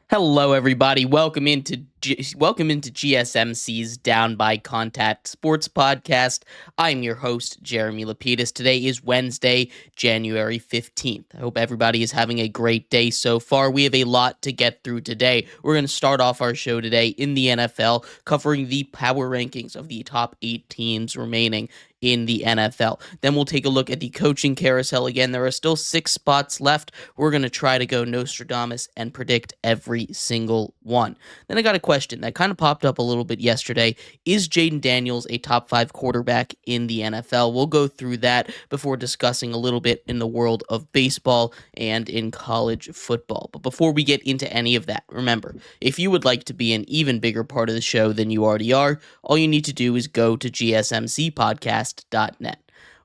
Hello, everybody. Welcome into GSMC's Down by Contact Sports Podcast. I'm your host, Jeremy Lapidus. Today is Wednesday, January 15th. I hope everybody is having a great day so far. We have a lot to get through today. We're going to start off our show today in the NFL, covering the power rankings of the top 8 teams remaining in the NFL. Then we'll take a look at the coaching carousel again. There are still 6 spots left. We're going to try to go Nostradamus and predict every single one. Then I got a question that kind of popped up a little bit yesterday. Is Jaden Daniels a top 5 quarterback in the NFL? We'll go through that before discussing a little bit in the world of baseball and in college football. But before we get into any of that, remember, if you would like to be an even bigger part of the show than you already are, all you need to do is go to GSMCpodcast.net.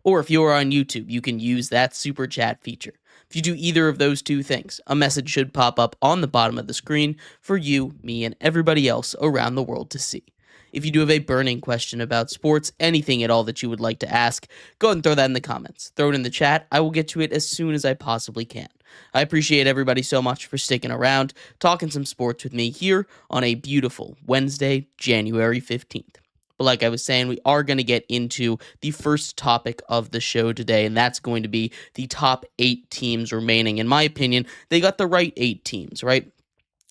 Or if you are on YouTube, you can use that super chat feature. If you do either of those two things, a message should pop up on the bottom of the screen for you, me, and everybody else around the world to see. If you do have a burning question about sports, anything at all that you would like to ask, go ahead and throw that in the comments. Throw it in the chat. I will get to it as soon as I possibly can. I appreciate everybody so much for sticking around, talking some sports with me here on a beautiful Wednesday, January 15th. But like I was saying, we are going to get into the first topic of the show today, and that's going to be the top 8 teams remaining. In my opinion, they got the right 8 teams, right?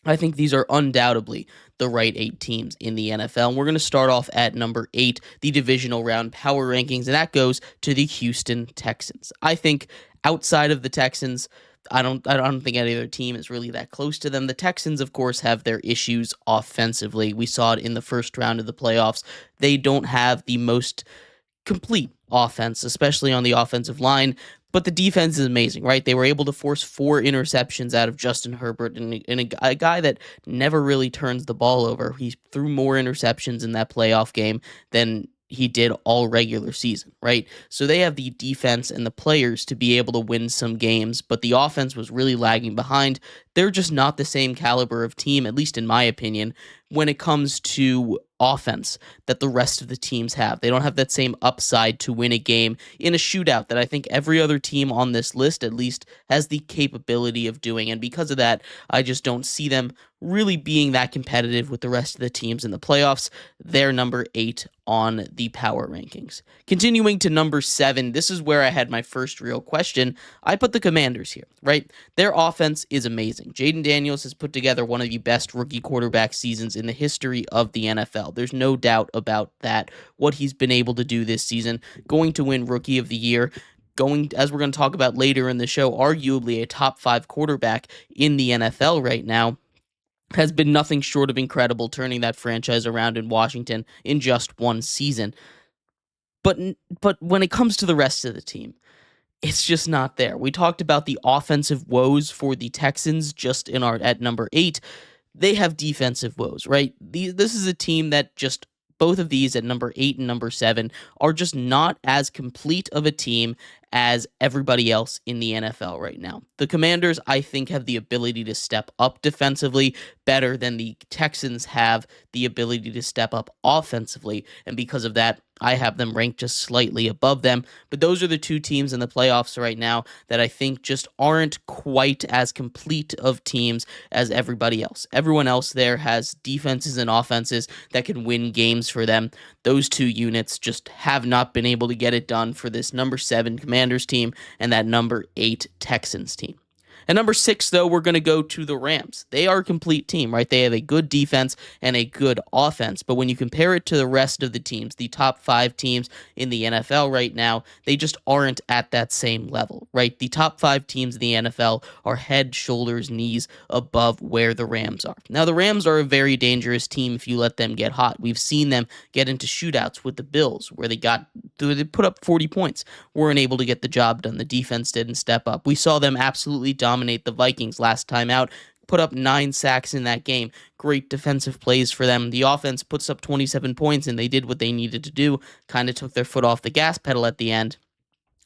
I think these are undoubtedly the right 8 teams in the NFL. And we're going to start off at number 8, the divisional round power rankings, and that goes to the Houston Texans. I think outside of the Texans, I don't think any other team is really that close to them. The Texans, of course, have their issues offensively. We saw it in the first round of the playoffs. They don't have the most complete offense, especially on the offensive line. But the defense is amazing, right? They were able to force 4 interceptions out of Justin Herbert, and a guy that never really turns the ball over. He threw more interceptions in that playoff game than he did all regular season, right? So they have the defense and the players to be able to win some games, but the offense was really lagging behind. They're just not the same caliber of team, at least in my opinion, when it comes to offense that the rest of the teams have. They don't have that same upside to win a game in a shootout that I think every other team on this list at least has the capability of doing. And because of that, I just don't see them really being that competitive with the rest of the teams in the playoffs. They're number 8 on the power rankings. Continuing to number 7, this is where I had my first real question. I put the Commanders here, right? Their offense is amazing. Jaden Daniels has put together one of the best rookie quarterback seasons in the history of the NFL. There's no doubt about that. What he's been able to do this season, going to win Rookie of the Year, going, as we're going to talk about later in the show, arguably a top 5 quarterback in the NFL right now, has been nothing short of incredible, turning that franchise around in Washington in just one season. But when it comes to the rest of the team, it's just not there. We talked about the offensive woes for the Texans just at number 8. They have defensive woes, right? This is a team that just, both of these at number 8 and number 7 are just not as complete of a team as everybody else in the NFL right now. The Commanders, I think, have the ability to step up defensively better than the Texans have the ability to step up offensively, and because of that, I have them ranked just slightly above them. But those are the 2 teams in the playoffs right now that I think just aren't quite as complete of teams as everybody else. Everyone else there has defenses and offenses that can win games for them. Those 2 units just have not been able to get it done for this number 7 Commanders team and that number 8 Texans team. At number 6, though, we're going to go to the Rams. They are a complete team, right? They have a good defense and a good offense. But when you compare it to the rest of the teams, the top 5 teams in the NFL right now, they just aren't at that same level, right? The top 5 teams in the NFL are head, shoulders, knees above where the Rams are. Now, the Rams are a very dangerous team if you let them get hot. We've seen them get into shootouts with the Bills where they put up 40 points, weren't able to get the job done. The defense didn't step up. We saw them absolutely dominate the Vikings last time out, put up 9 sacks in that game. Great defensive plays for them. The offense puts up 27 points, and they did what they needed to do, kind of took their foot off the gas pedal at the end.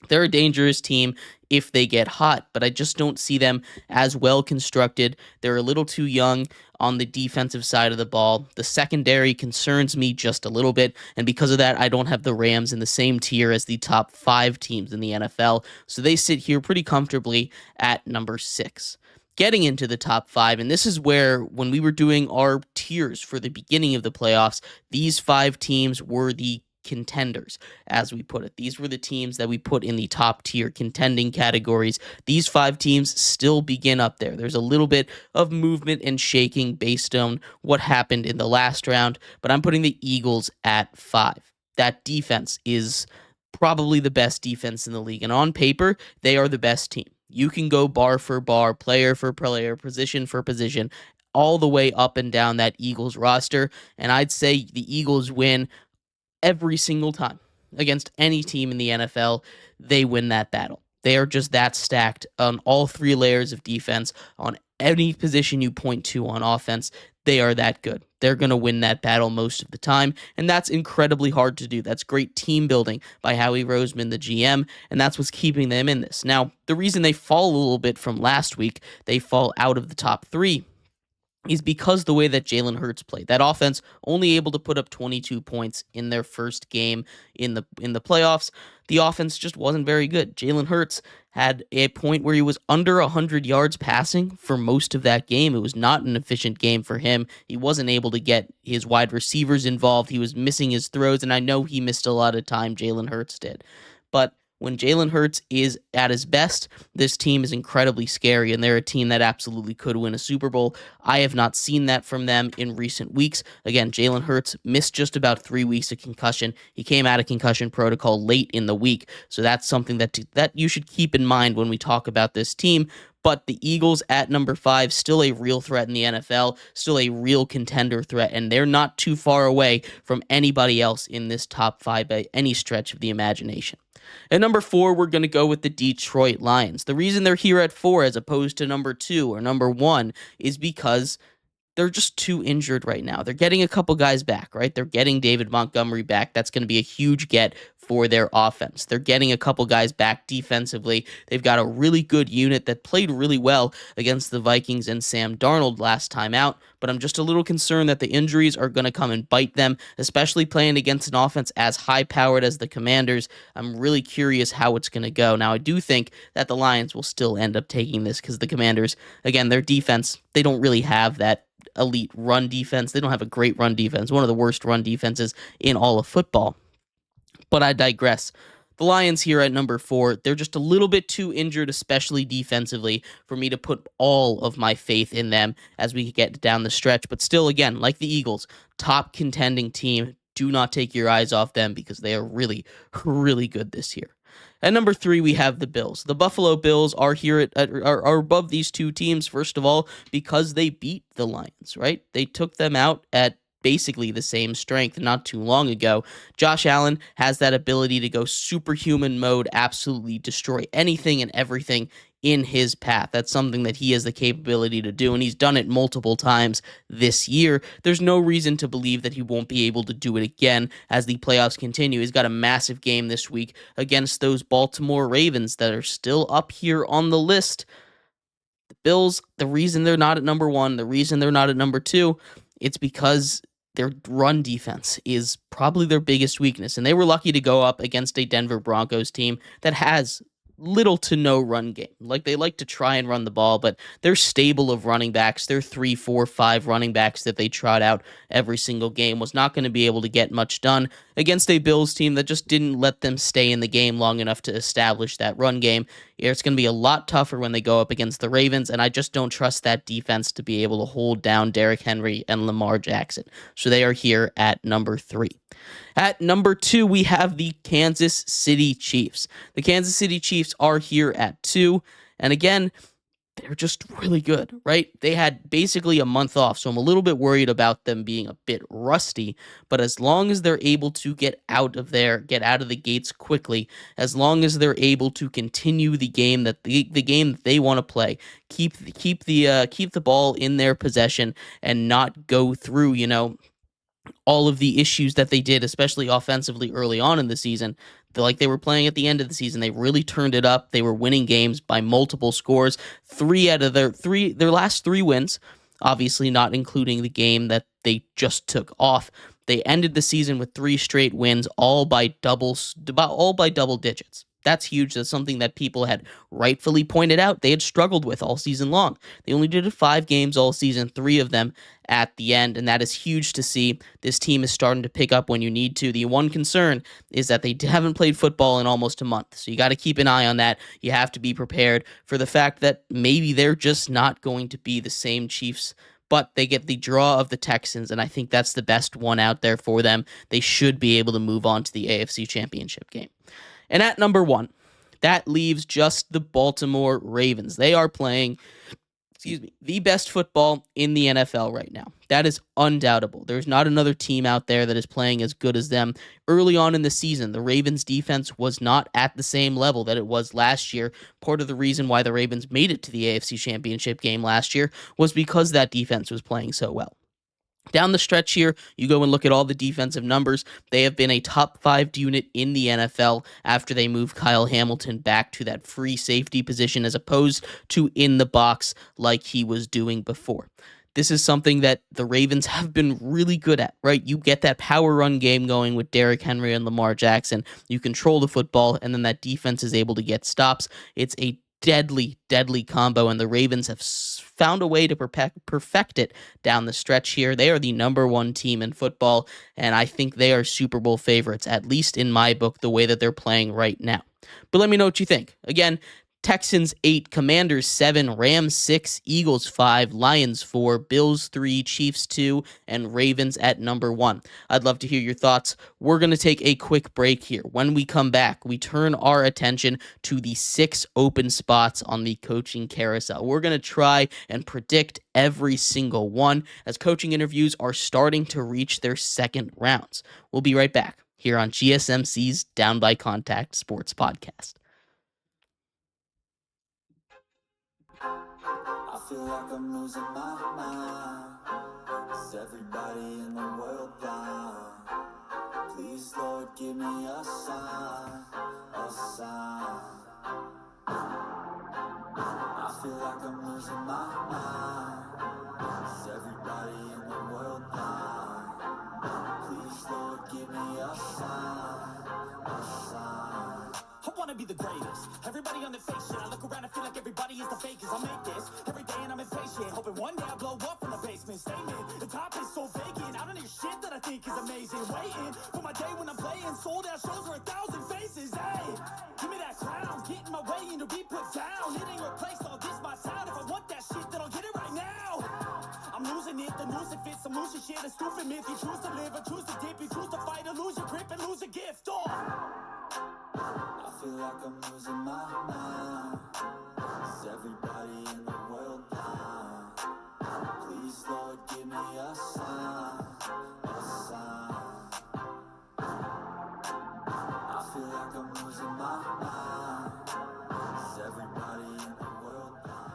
They're a dangerous team if they get hot, but I just don't see them as well constructed. They're a little too young on the defensive side of the ball. The secondary concerns me just a little bit, and because of that, I don't have the Rams in the same tier as the top 5 teams in the NFL, so they sit here pretty comfortably at number 6. getting into the top five. And this is where, when we were doing our tiers for the beginning of the playoffs, these five teams were the contenders, as we put it. These were the teams that we put in the top tier contending categories. These five teams still begin up there. There's a little bit of movement and shaking based on what happened in the last round, but I'm putting the Eagles at 5. That defense is probably the best defense in the league, and on paper, they are the best team. You can go bar for bar, player for player, position for position, all the way up and down that Eagles roster, and I'd say the Eagles win every single time against any team in the NFL. They win that battle. They are just that stacked on all three layers of defense, on any position you point to on offense. They are that good. They're going to win that battle most of the time, and that's incredibly hard to do. That's great team building by Howie Roseman, the GM, and that's what's keeping them in this. Now, the reason they fall a little bit from last week, they fall out of the top three, is because the way that Jalen Hurts played. That offense only able to put up 22 points in their first game in the playoffs. The offense just wasn't very good. Jalen Hurts had a point where he was under 100 yards passing for most of that game. It was not an efficient game for him. He wasn't able to get his wide receivers involved. He was missing his throws, and I know he missed a lot of time, Jalen Hurts did. But when Jalen Hurts is at his best, this team is incredibly scary, and they're a team that absolutely could win a Super Bowl. I have not seen that from them in recent weeks. Again, Jalen Hurts missed just about 3 weeks of concussion. He came out of concussion protocol late in the week, so that's something that you should keep in mind when we talk about this team. But the Eagles at number 5, still a real threat in the NFL, still a real contender threat, and they're not too far away from anybody else in this top 5 by any stretch of the imagination. At number 4, we're going to go with the Detroit Lions. The reason they're here at 4 as opposed to number 2 or number 1 is because they're just too injured right now. They're getting a couple guys back, right? They're getting David Montgomery back. That's going to be a huge get for their offense. They're getting a couple guys back defensively. They've got a really good unit that played really well against the Vikings and Sam Darnold last time out, but I'm just a little concerned that the injuries are going to come and bite them, especially playing against an offense as high-powered as the Commanders. I'm really curious how it's going to go. Now, I do think that the Lions will still end up taking this because the Commanders, again, their defense, they don't really have that elite run defense. They don't have a great run defense, one of the worst run defenses in all of football. But I digress. The Lions here at number 4, they're just a little bit too injured, especially defensively, for me to put all of my faith in them as we get down the stretch. But still, again, like the Eagles, top contending team. Do not take your eyes off them because they are really, really good this year. At number 3, we have the Bills. The Buffalo Bills are here are above these two teams, first of all, because they beat the Lions, right? They took them out at basically the same strength not too long ago. Josh Allen has that ability to go superhuman mode, absolutely destroy anything and everything in his path. That's something that he has the capability to do, and he's done it multiple times this year. There's no reason to believe that he won't be able to do it again as the playoffs continue. He's got a massive game this week against those Baltimore Ravens that are still up here on the list. The Bills, the reason they're not at number 1, the reason they're not at number 2, it's because their run defense is probably their biggest weakness, and they were lucky to go up against a Denver Broncos team that has little to no run game. Like, they like to try and run the ball, but their stable of running backs, their 3, 4, 5 running backs that they trot out every single game was not going to be able to get much done against a Bills team that just didn't let them stay in the game long enough to establish that run game. It's going to be a lot tougher when they go up against the Ravens, and I just don't trust that defense to be able to hold down Derrick Henry and Lamar Jackson. So they are here at number 3. At number 2, we have the Kansas City Chiefs. The Kansas City Chiefs are here at 2, and again, they're just really good, right? They had basically a month off, so I'm a little bit worried about them being a bit rusty, but as long as they're able to get out of the gates quickly, as long as they're able to continue the game that the game that they want to play, keep the ball in their possession and not go through, all of the issues that they did, especially offensively early on in the season. Like they were playing at the end of the season. They really turned it up. They were winning games by multiple scores. 3 out of their last 3 wins, obviously not including the game that they just took off. They ended the season with 3 straight wins, all by double digits. That's huge. That's something that people had rightfully pointed out they had struggled with all season long. They only did it 5 games all season, 3 of them at the end, and that is huge to see. This team is starting to pick up when you need to. The one concern is that they haven't played football in almost a month, so you got to keep an eye on that. You have to be prepared for the fact that maybe they're just not going to be the same Chiefs, but they get the draw of the Texans, and I think that's the best one out there for them. They should be able to move on to the AFC Championship game. And at number 1, that leaves just the Baltimore Ravens. They are playing, the best football in the NFL right now. That is undoubtable. There's not another team out there that is playing as good as them. Early on in the season, the Ravens defense was not at the same level that it was last year. Part of the reason why the Ravens made it to the AFC Championship game last year was because that defense was playing so well. Down the stretch here, you go and look at all the defensive numbers. They have been a top 5 unit in the NFL after they moved Kyle Hamilton back to that free safety position as opposed to in the box like he was doing before. This is something that the Ravens have been really good at, right? You get that power run game going with Derrick Henry and Lamar Jackson. You control the football, and then that defense is able to get stops. It's a deadly, deadly combo, and the Ravens have found a way to perfect it down the stretch here. They are the number 1 team in football, and I think they are Super Bowl favorites, at least in my book, the way that they're playing right now. But let me know what you think. Again, Texans 8, Commanders 7, Rams 6, Eagles 5, Lions 4, Bills 3, Chiefs 2, and Ravens at number 1. I'd love to hear your thoughts. We're going to take a quick break here. When we come back, we turn our attention to the 6 open spots on the coaching carousel. We're going to try and predict every single one as coaching interviews are starting to reach their second rounds. We'll be right back here on GSMC's Down by Contact Sports Podcast. I feel like I'm losing my mind. Is everybody in the world blind? Please, Lord, give me a sign, a sign. I feel like I'm losing my mind. Is everybody in the world blind? Please, Lord, give me a sign, a sign. I wanna be the greatest. Everybody on the fake shit. I look around and feel like everybody is the fakest. I make this every day and I'm impatient. Hoping one day I blow up from the basement. Statement, the top is so vacant. I don't hear shit that I think is amazing. Waiting for my day when I'm playing. Sold out shows for 1,000 faces. Hey, give me that crown. Get in my way and to be put down. It ain't replaced all this my sound. If I want that shit, then I'll get it right now. I'm losing it, the news it fits. I'm losing shit, a stupid myth. You choose to live or choose to dip. You choose to fight or lose your grip and lose a gift. Oh. I feel like I'm losing my mind. Is everybody in the world blind? Please, Lord, give me a sign, a sign. I feel like I'm losing my mind. Is everybody in the world blind?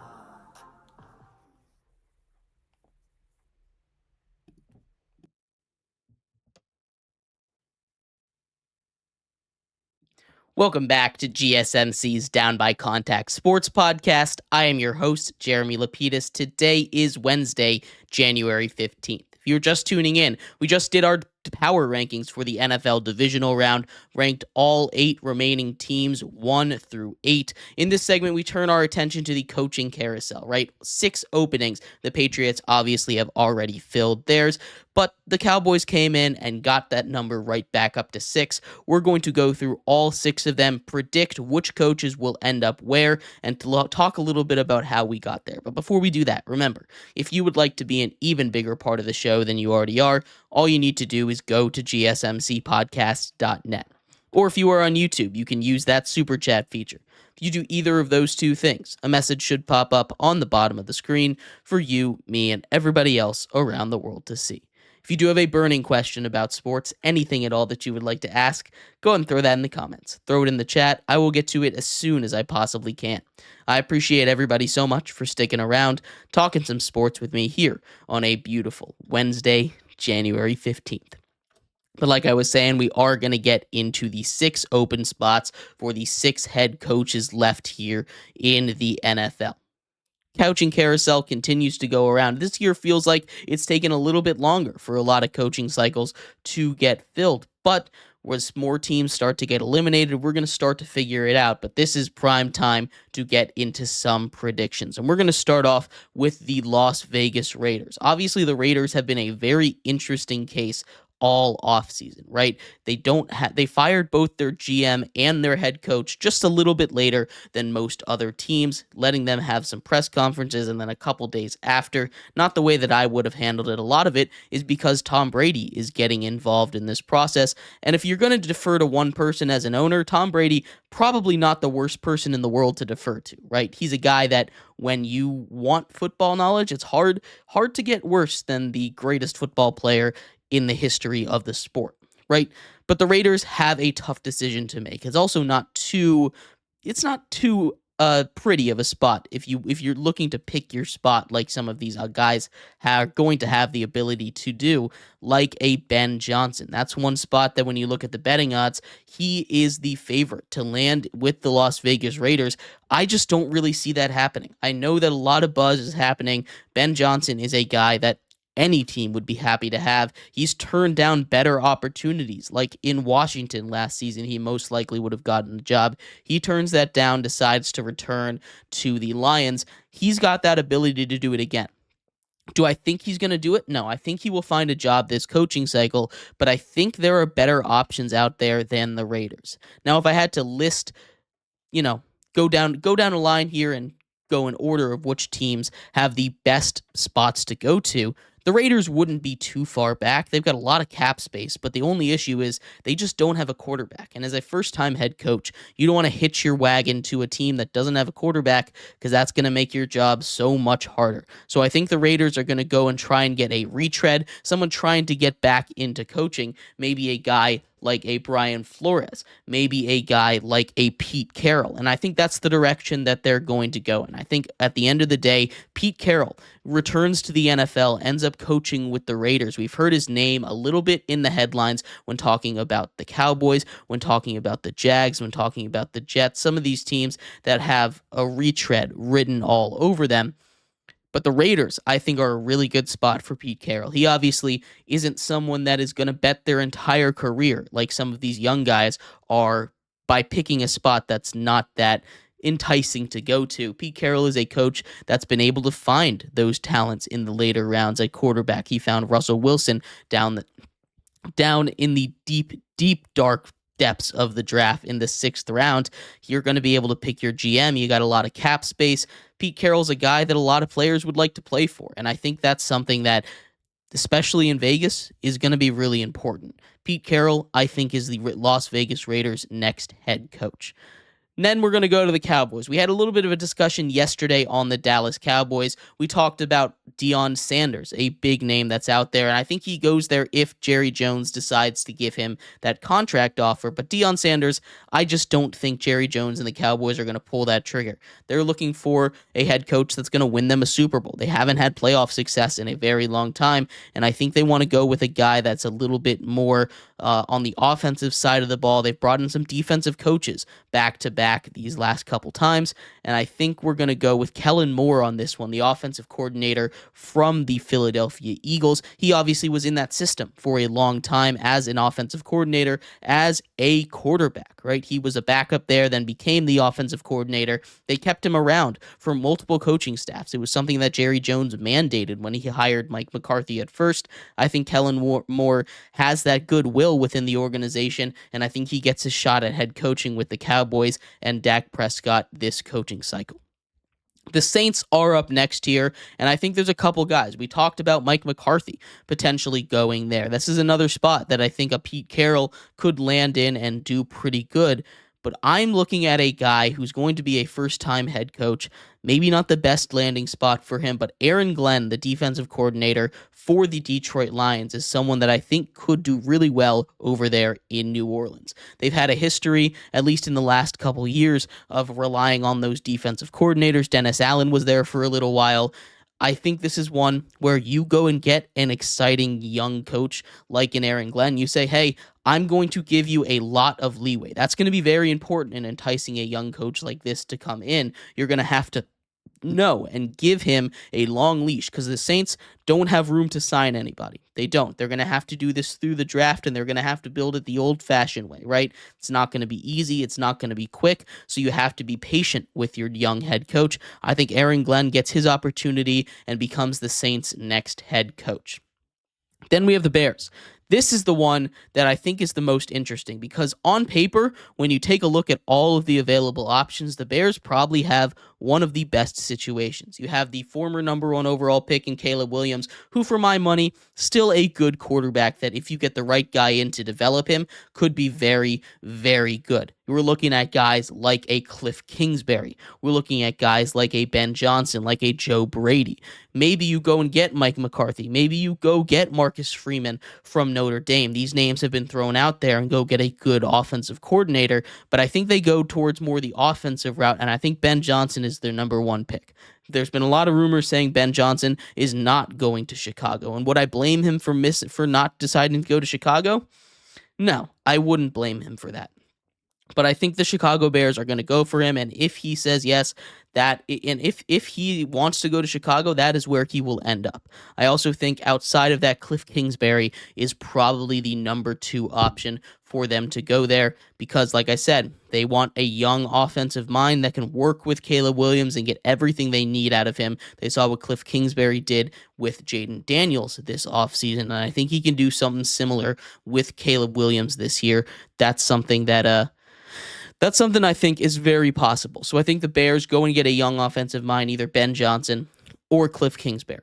Welcome back to GSMC's Down by Contact Sports Podcast. I am your host, Jeremy Lapidus. Today is Wednesday, January 15th. If you're just tuning in, we just did our power rankings for the NFL Divisional round, ranked all 8 remaining teams 1 through 8. In this segment, we turn our attention to the coaching carousel, right? 6 openings. The Patriots obviously have already filled theirs, but the Cowboys came in and got that number right back up to 6. We're going to go through all 6 of them, predict which coaches will end up where, and talk a little bit about how we got there. But before we do that, remember, if you would like to be an even bigger part of the show than you already are, all you need to do is go to gsmcpodcast.net. Or if you are on YouTube, you can use that super chat feature. If you do either of those 2 things, a message should pop up on the bottom of the screen for you, me, and everybody else around the world to see. If you do have a burning question about sports, anything at all that you would like to ask, go ahead and throw that in the comments. Throw it in the chat. I will get to it as soon as I possibly can. I appreciate everybody so much for sticking around, talking some sports with me here on a beautiful Wednesday, January 15th. But like I was saying, we are going to get into the 6 open spots for the 6 head coaches left here in the NFL. Coaching carousel continues to go around. This year feels like it's taken a little bit longer for a lot of coaching cycles to get filled, but As more teams start to get eliminated, we're going to start to figure it out. But this is prime time to get into some predictions. And we're going to start off with the Las Vegas Raiders. Obviously, the Raiders have been a very interesting case all offseason, right? They fired both their GM and their head coach just a little bit later than most other teams, letting them have some press conferences and then a couple days after. Not the way that I would have handled it. A lot of it is because Tom Brady is getting involved in this process. And if you're going to defer to one person as an owner, Tom Brady, probably not the worst person in the world to defer to, right? He's a guy that when you want football knowledge, it's hard to get worse than the greatest football player in the history of the sport, right? But the Raiders have a tough decision to make. It's not too pretty of a spot if you're looking to pick your spot like some of these guys are going to have the ability to do, like a Ben Johnson. That's one spot that when you look at the betting odds, he is the favorite to land with the Las Vegas Raiders. I just don't really see that happening. I know that a lot of buzz is happening. Ben Johnson is a guy that any team would be happy to have. He's turned down better opportunities. Like in Washington last season, he most likely would have gotten the job. He turns that down, decides to return to the Lions. He's got that ability to do it again. Do I think he's going to do it? No, I think he will find a job this coaching cycle, but I think there are better options out there than the Raiders. Now, if I had to list, go down a line here and go in order of which teams have the best spots to go to, the Raiders wouldn't be too far back. They've got a lot of cap space, but the only issue is they just don't have a quarterback. And as a first-time head coach, you don't want to hitch your wagon to a team that doesn't have a quarterback because that's going to make your job so much harder. So I think the Raiders are going to go and try and get a retread, someone trying to get back into coaching, maybe a guy like a Brian Flores, maybe a guy like a Pete Carroll. And I think that's the direction that they're going to go. And I think at the end of the day, Pete Carroll returns to the NFL, ends up coaching with the Raiders. We've heard his name a little bit in the headlines when talking about the Cowboys, when talking about the Jags, when talking about the Jets, some of these teams that have a retread written all over them. But the Raiders, I think, are a really good spot for Pete Carroll. He obviously isn't someone that is going to bet their entire career like some of these young guys are by picking a spot that's not that enticing to go to. Pete Carroll is a coach that's been able to find those talents in the later rounds at quarterback. He found Russell Wilson down in the deep, dark depths of the draft in the 6th round. You're going to be able to pick your GM. You got a lot of cap space. Pete Carroll's a guy that a lot of players would like to play for, and I think that's something that, especially in Vegas, is going to be really important. Pete Carroll, I think, is the Las Vegas Raiders' next head coach. And then we're going to go to the Cowboys. We had a little bit of a discussion yesterday on the Dallas Cowboys. We talked about Deion Sanders, a big name that's out there, and I think he goes there if Jerry Jones decides to give him that contract offer. But Deion Sanders, I just don't think Jerry Jones and the Cowboys are going to pull that trigger. They're looking for a head coach that's going to win them a Super Bowl. They haven't had playoff success in a very long time, and I think they want to go with a guy that's a little bit more on the offensive side of the ball. They've brought in some defensive coaches back-to-back these last couple times, and I think we're going to go with Kellen Moore on this one, the offensive coordinator from the Philadelphia Eagles. He obviously was in that system for a long time as an offensive coordinator, as a quarterback, right? He was a backup there, then became the offensive coordinator. They kept him around for multiple coaching staffs. It was something that Jerry Jones mandated when he hired Mike McCarthy at first. I think Kellen Moore has that goodwill within the organization, and I think he gets a shot at head coaching with the Cowboys and Dak Prescott this coaching cycle. The Saints are up next here, and I think there's a couple guys. We talked about Mike McCarthy potentially going there. This is another spot that I think a Pete Carroll could land in and do pretty good. But I'm looking at a guy who's going to be a first-time head coach. Maybe not the best landing spot for him, but Aaron Glenn, the defensive coordinator for the Detroit Lions, is someone that I think could do really well over there in New Orleans. They've had a history, at least in the last couple years, of relying on those defensive coordinators. Dennis Allen was there for a little while. I think this is one where you go and get an exciting young coach like an Aaron Glenn. You say, hey, I'm going to give you a lot of leeway. That's going to be very important in enticing a young coach like this to come in. You're going to have to No, and give him a long leash, because the Saints don't have room to sign anybody. They don't. They're going to have to do this through the draft, and they're going to have to build it the old-fashioned way, right? It's not going to be easy. It's not going to be quick, so you have to be patient with your young head coach. I think Aaron Glenn gets his opportunity and becomes the Saints' next head coach. Then we have the Bears. This is the one that I think is the most interesting, because on paper, when you take a look at all of the available options, the Bears probably have one of the best situations. You have the former number one overall pick in Caleb Williams, who, for my money, still a good quarterback that, if you get the right guy in to develop him, could be very, very good. We're looking at guys like a Cliff Kingsbury. We're looking at guys like a Ben Johnson, like a Joe Brady. Maybe you go and get Mike McCarthy. Maybe you go get Marcus Freeman from Notre Dame. These names have been thrown out there, and go get a good offensive coordinator, but I think they go towards more the offensive route, and I think Ben Johnson is their number one pick. There's been a lot of rumors saying Ben Johnson is not going to Chicago, and would I blame him for not deciding to go to Chicago? No, I wouldn't blame him for that. But I think the Chicago Bears are going to go for him, and if he says yes, if he wants to go to Chicago, that is where he will end up. I also think outside of that, Cliff Kingsbury is probably the number two option for them to go there, because, like I said, they want a young offensive mind that can work with Caleb Williams and get everything they need out of him. They saw what Cliff Kingsbury did with Jaden Daniels this offseason, and I think he can do something similar with Caleb Williams this year. That's something I think is very possible. So I think the Bears go and get a young offensive mind, either Ben Johnson or Cliff Kingsbury.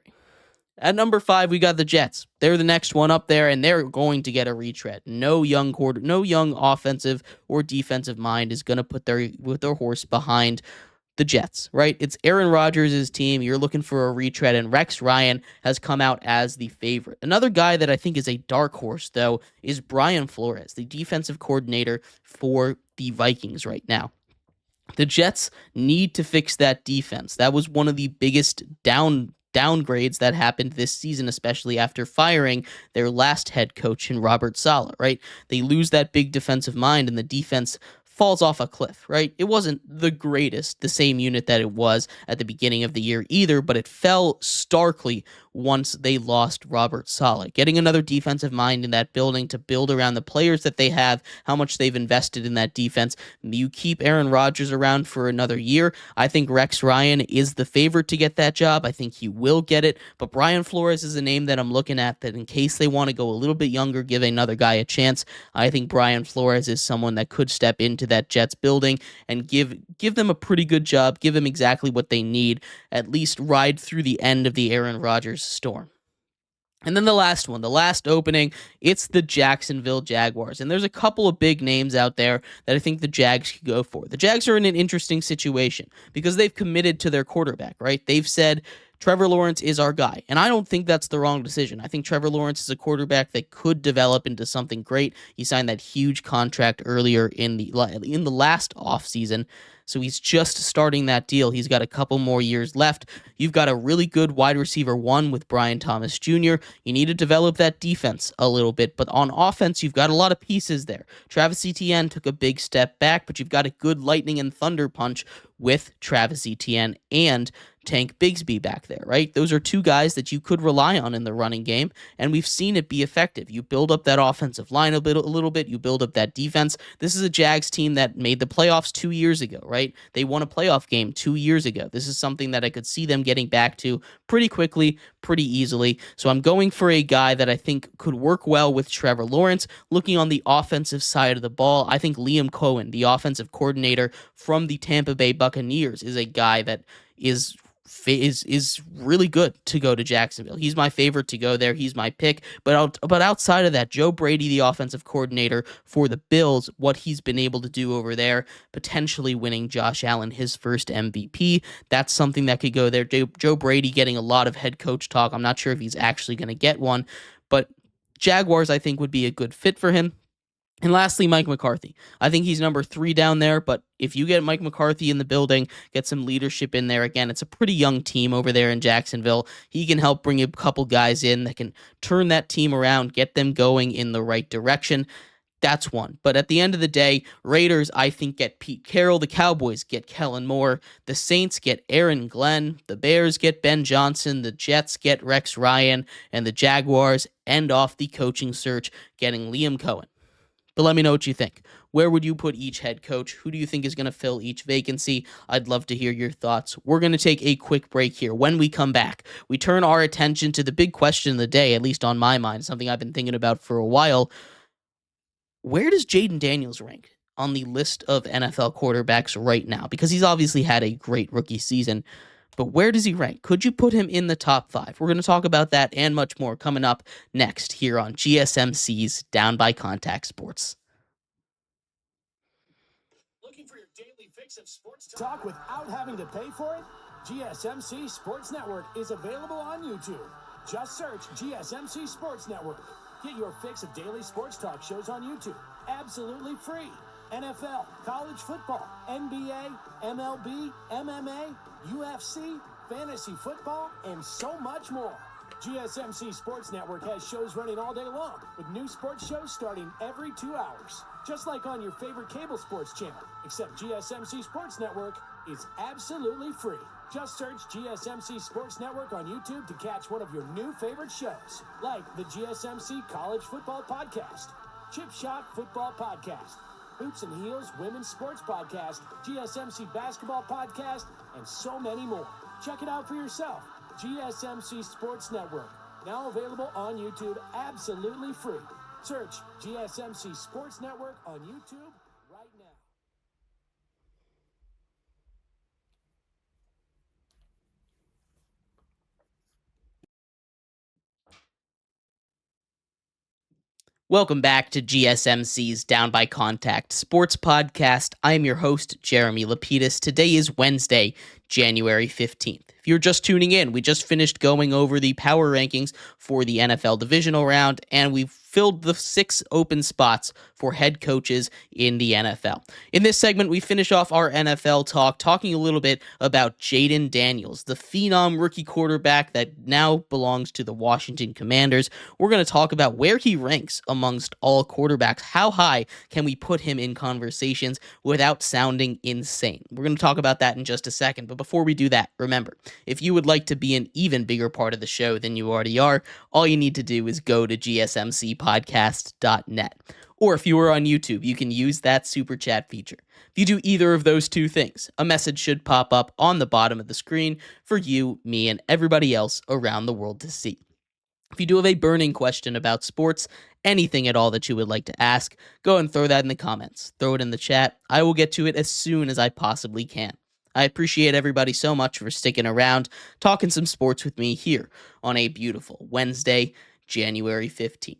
At number 5, we got the Jets. They're the next one up there, and they're going to get a retread. No young offensive or defensive mind is going to put their horse behind the Jets, right? It's Aaron Rodgers' team. You're looking for a retread, and Rex Ryan has come out as the favorite. Another guy that I think is a dark horse, though, is Brian Flores, the defensive coordinator for the Vikings right now. The Jets need to fix that defense. That was one of the biggest downgrades that happened this season, especially after firing their last head coach in Robert Saleh, right? They lose that big defensive mind, and the defense falls off a cliff, right? It wasn't the same unit that it was at the beginning of the year either, but it fell starkly once they lost Robert Saleh. Getting another defensive mind in that building to build around the players that they have, how much they've invested in that defense. You keep Aaron Rodgers around for another year. I think Rex Ryan is the favorite to get that job. I think he will get it, but Brian Flores is a name that I'm looking at, that in case they want to go a little bit younger, give another guy a chance. I think Brian Flores is someone that could step into that Jets building and give them a pretty good job, give them exactly what they need, at least ride through the end of the Aaron Rodgers storm. And then the last opening, it's the Jacksonville Jaguars. And there's a couple of big names out there that I think the Jags could go for. The Jags are in an interesting situation because they've committed to their quarterback, right? They've said, Trevor Lawrence is our guy. And I don't think that's the wrong decision. I think Trevor Lawrence is a quarterback that could develop into something great. He signed that huge contract earlier in the last offseason. So he's just starting that deal. He's got a couple more years left. You've got a really good wide receiver one with Brian Thomas Jr. You need to develop that defense a little bit. But on offense, you've got a lot of pieces there. Travis Etienne took a big step back, but you've got a good lightning and thunder punch with Travis Etienne and Tank Bigsby back there, right? Those are two guys that you could rely on in the running game, and we've seen it be effective. You build up that offensive line a little bit, you build up that defense. This is a Jags team that made the playoffs 2 years ago, right? They won a playoff game 2 years ago. This is something that I could see them getting back to pretty quickly, pretty easily. So I'm going for a guy that I think could work well with Trevor Lawrence. Looking on the offensive side of the ball, I think Liam Cohen, the offensive coordinator from the Tampa Bay Buccaneers, is a guy that is really good to go to Jacksonville. He's my favorite to go there. He's my pick. But outside of that, Joe Brady, the offensive coordinator for the Bills, what he's been able to do over there, potentially winning Josh Allen his first MVP, that's something that could go there. Joe Brady getting a lot of head coach talk. I'm not sure if he's actually going to get one, but Jaguars, I think, would be a good fit for him. And lastly, Mike McCarthy. I think he's number 3 down there, but if you get Mike McCarthy in the building, get some leadership in there, again, it's a pretty young team over there in Jacksonville. He can help bring a couple guys in that can turn that team around, get them going in the right direction. That's one. But at the end of the day, Raiders, I think, get Pete Carroll. The Cowboys get Kellen Moore. The Saints get Aaron Glenn. The Bears get Ben Johnson. The Jets get Rex Ryan. And the Jaguars end off the coaching search, getting Liam Cohen. But let me know what you think. Where would you put each head coach? Who do you think is going to fill each vacancy? I'd love to hear your thoughts. We're going to take a quick break here. When we come back, we turn our attention to the big question of the day, at least on my mind, something I've been thinking about for a while. Where does Jaden Daniels rank on the list of NFL quarterbacks right now? Because he's obviously had a great rookie season, but where does he rank? Could you put him in the top 5? We're going to talk about that and much more coming up next here on GSMC's Down by Contact Sports. Looking for your daily fix of sports talk without having to pay for it? GSMC Sports Network is available on YouTube. Just search GSMC Sports Network. Get your fix of daily sports talk shows on YouTube, absolutely free. NFL, college football, NBA, MLB, MMA, UFC, fantasy football, and so much more. GSMC Sports Network has shows running all day long, with new sports shows starting every 2 hours. Just like on your favorite cable sports channel, except GSMC Sports Network is absolutely free. Just search GSMC Sports Network on YouTube to catch one of your new favorite shows, like the GSMC College Football Podcast, Chip Shot Football Podcast, Hoops and Heels Women's Sports Podcast, GSMC Basketball Podcast, and so many more. Check it out for yourself. GSMC Sports Network, now available on YouTube absolutely free. Search GSMC Sports Network on YouTube right now. Welcome back to GSMC's Down by Contact Sports Podcast. I'm your host, Jeremy Lapidus. Today is Wednesday, January 15th. If you're just tuning in, we just finished going over the power rankings for the NFL Divisional round, and we've filled the 6 open spots for head coaches in the NFL. In this segment, we finish off our NFL talk talking a little bit about Jaden Daniels, the phenom rookie quarterback that now belongs to the Washington Commanders. We're going to talk about where he ranks amongst all quarterbacks. How high can we put him in conversations without sounding insane? We're going to talk about that in just a second. But before we do that, remember, if you would like to be an even bigger part of the show than you already are, all you need to do is go to gsmcpodcast.net. Or if you are on YouTube, you can use that super chat feature. If you do either of those two things, a message should pop up on the bottom of the screen for you, me, and everybody else around the world to see. If you do have a burning question about sports, anything at all that you would like to ask, go and throw that in the comments. Throw it in the chat. I will get to it as soon as I possibly can. I appreciate everybody so much for sticking around, talking some sports with me here on a beautiful Wednesday, January 15th.